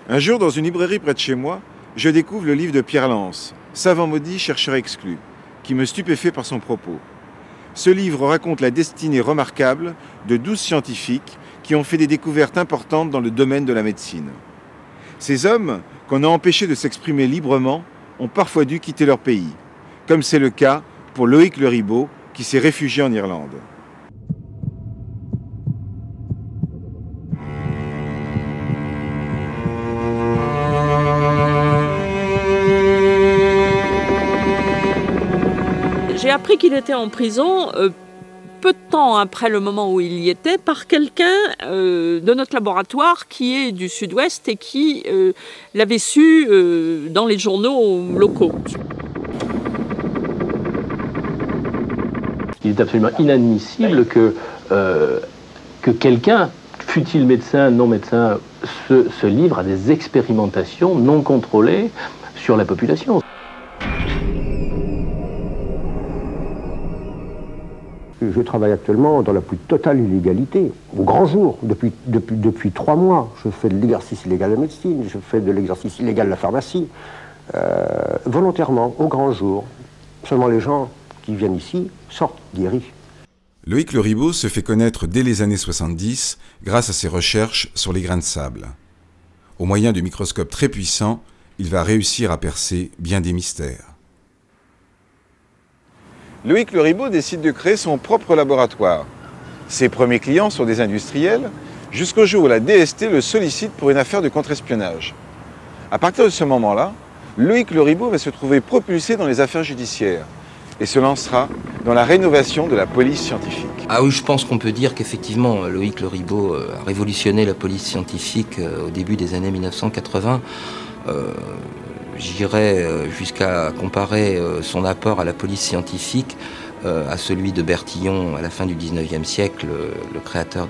Un jour, dans une librairie près de chez moi, je découvre le livre de Pierre Lance, Savant maudit, chercheur exclu, qui me stupéfait par son propos. Ce livre raconte la destinée remarquable de 12 scientifiques qui ont fait des découvertes importantes dans le domaine de la médecine. Ces hommes, qu'on a empêchés de s'exprimer librement, ont parfois dû quitter leur pays, comme c'est le cas pour Loïc Le Ribot, qui s'est réfugié en Irlande. J'ai appris qu'il était en prison peu de temps après le moment où il y était par quelqu'un de notre laboratoire qui est du Sud-Ouest et qui l'avait su dans les journaux locaux. Il est absolument inadmissible que quelqu'un, fût-il médecin, non médecin, se livre à des expérimentations non contrôlées sur la population. Je travaille actuellement dans la plus totale illégalité, au grand jour, depuis 3 mois. Je fais de l'exercice illégal de la médecine, je fais de l'exercice illégal de la pharmacie, volontairement, au grand jour. Seulement les gens qui viennent ici sortent guéris. Loïc Le Ribot se fait connaître dès les années 70 grâce à ses recherches sur les grains de sable. Au moyen de microscopes très puissants, il va réussir à percer bien des mystères. Loïc Le Ribot décide de créer son propre laboratoire. Ses premiers clients sont des industriels, jusqu'au jour où la DST le sollicite pour une affaire de contre-espionnage. À partir de ce moment-là, Loïc Le Ribot va se trouver propulsé dans les affaires judiciaires et se lancera dans la rénovation de la police scientifique. Ah oui, je pense qu'on peut dire qu'effectivement, Loïc Le Ribot a révolutionné la police scientifique au début des années 1980. J'irais jusqu'à comparer son apport à la police scientifique à celui de Bertillon à la fin du 19e siècle, le créateur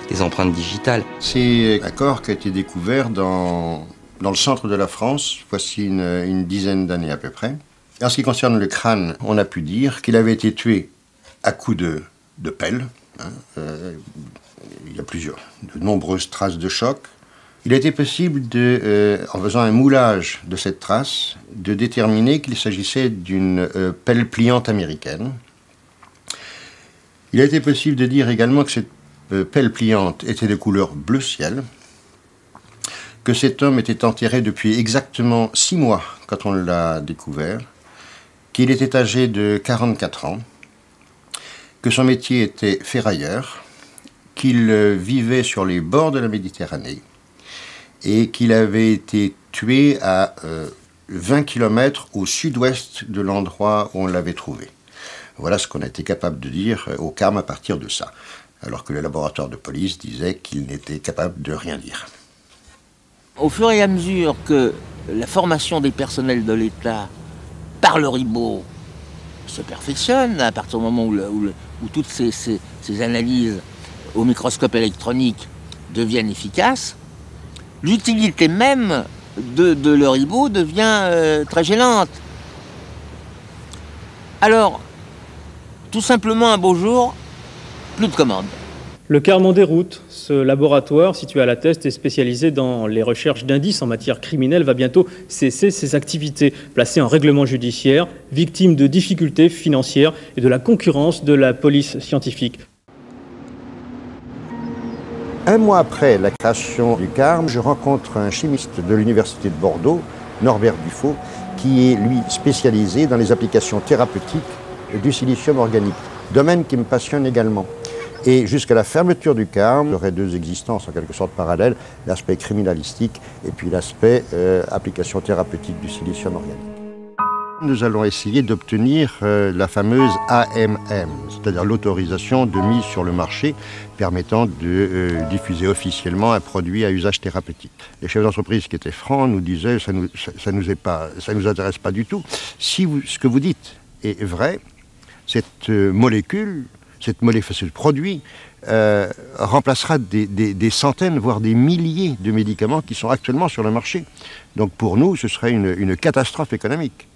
des empreintes digitales. C'est un corps qui a été découvert dans le centre de la France, voici une dizaine d'années à peu près. En ce qui concerne le crâne, on a pu dire qu'il avait été tué à coups de pelle. Il y a de nombreuses traces de choc. Il a été possible, en faisant un moulage de cette trace, de déterminer qu'il s'agissait d'une pelle pliante américaine. Il a été possible de dire également que cette pelle pliante était de couleur bleu ciel, que cet homme était enterré depuis exactement 6 mois quand on l'a découvert, qu'il était âgé de 44 ans, que son métier était ferrailleur, qu'il vivait sur les bords de la Méditerranée, et qu'il avait été tué à 20 km au sud-ouest de l'endroit où on l'avait trouvé. Voilà ce qu'on a été capable de dire au CARM à partir de ça, alors que le laboratoire de police disait qu'il n'était capable de rien dire. Au fur et à mesure que la formation des personnels de l'État par Le Ribot se perfectionne, à partir du moment où toutes ces analyses au microscope électronique deviennent efficaces, l'utilité même de Le Ribot devient très gênante. Alors, tout simplement un beau jour, plus de commandes. Le CARM en déroute. Ce laboratoire, situé à La Teste et spécialisé dans les recherches d'indices en matière criminelle, va bientôt cesser ses activités, placé en règlement judiciaire, victime de difficultés financières et de la concurrence de la police scientifique. Un mois après la création du CARM, je rencontre un chimiste de l'Université de Bordeaux, Norbert Dufaux, qui est, lui, spécialisé dans les applications thérapeutiques du silicium organique, domaine qui me passionne également. Et jusqu'à la fermeture du CARM, il y aurait 2 existences en quelque sorte parallèles, l'aspect criminalistique et puis l'aspect application thérapeutique du silicium organique. Nous allons essayer d'obtenir la fameuse AMM, c'est-à-dire l'autorisation de mise sur le marché permettant de diffuser officiellement un produit à usage thérapeutique. Les chefs d'entreprise qui étaient francs nous disaient ça nous intéresse pas du tout. Si ce que vous dites est vrai, cette molécule, ce produit remplacera des centaines, voire des milliers de médicaments qui sont actuellement sur le marché. Donc pour nous, ce serait une catastrophe économique.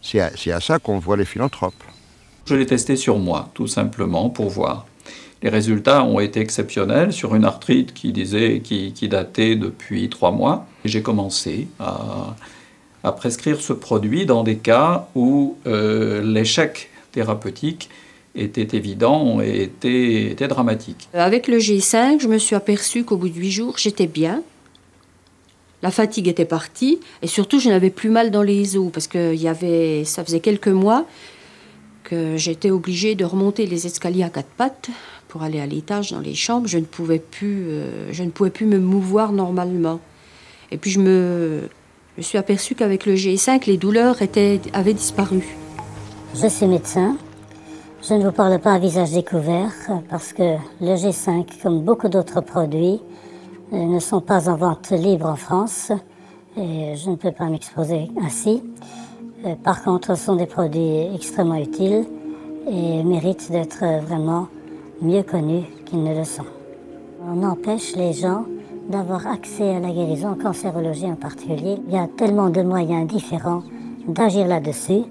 C'est à ça qu'on voit les philanthropes. Je l'ai testé sur moi, tout simplement, pour voir. Les résultats ont été exceptionnels sur une arthrite qui datait depuis 3 mois. J'ai commencé à prescrire ce produit dans des cas où l'échec thérapeutique était évident et était dramatique. Avec le G5, je me suis aperçue qu'au bout de 8 jours, j'étais bien. La fatigue était partie et surtout, je n'avais plus mal dans les os parce que ça faisait quelques mois que j'étais obligée de remonter les escaliers à 4 pattes pour aller à l'étage dans les chambres. Je ne pouvais plus me mouvoir normalement. Et puis, je me suis aperçue qu'avec le G5, les douleurs avaient disparu. Je suis médecin. Je ne vous parle pas à visage découvert parce que le G5, comme beaucoup d'autres produits, ne sont pas en vente libre en France et je ne peux pas m'exposer ainsi. Par contre, ce sont des produits extrêmement utiles et méritent d'être vraiment mieux connus qu'ils ne le sont. On empêche les gens d'avoir accès à la guérison, en cancérologie en particulier. Il y a tellement de moyens différents d'agir là-dessus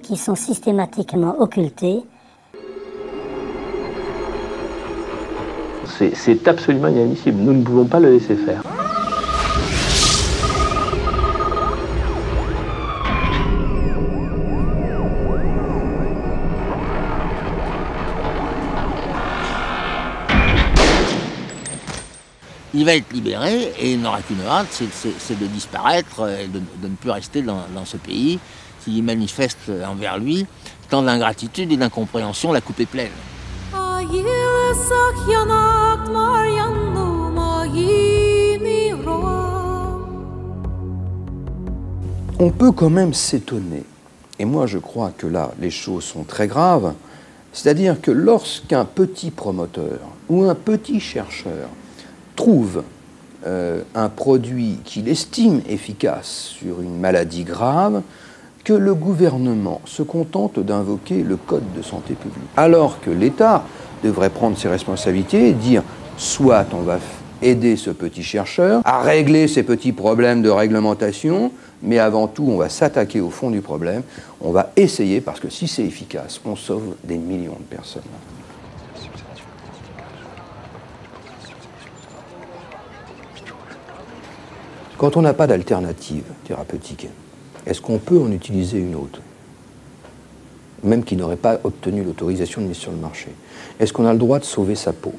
qui sont systématiquement occultés. C'est absolument inadmissible. Nous ne pouvons pas le laisser faire. Il va être libéré et il n'aura qu'une hâte, c'est de disparaître et de ne plus rester dans ce pays qui manifeste envers lui tant d'ingratitude et d'incompréhension. La coupe est pleine. On peut quand même s'étonner, et moi je crois que là les choses sont très graves, c'est-à-dire que lorsqu'un petit promoteur ou un petit chercheur trouve un produit qu'il estime efficace sur une maladie grave, que le gouvernement se contente d'invoquer le Code de santé publique. Alors que l'État devrait prendre ses responsabilités et dire soit on va aider ce petit chercheur à régler ses petits problèmes de réglementation, mais avant tout on va s'attaquer au fond du problème, on va essayer, parce que si c'est efficace, on sauve des millions de personnes. Quand on n'a pas d'alternative thérapeutique, est-ce qu'on peut en utiliser une autre, même qui n'aurait pas obtenu l'autorisation de mise sur le marché? Est-ce qu'on a le droit de sauver sa peau?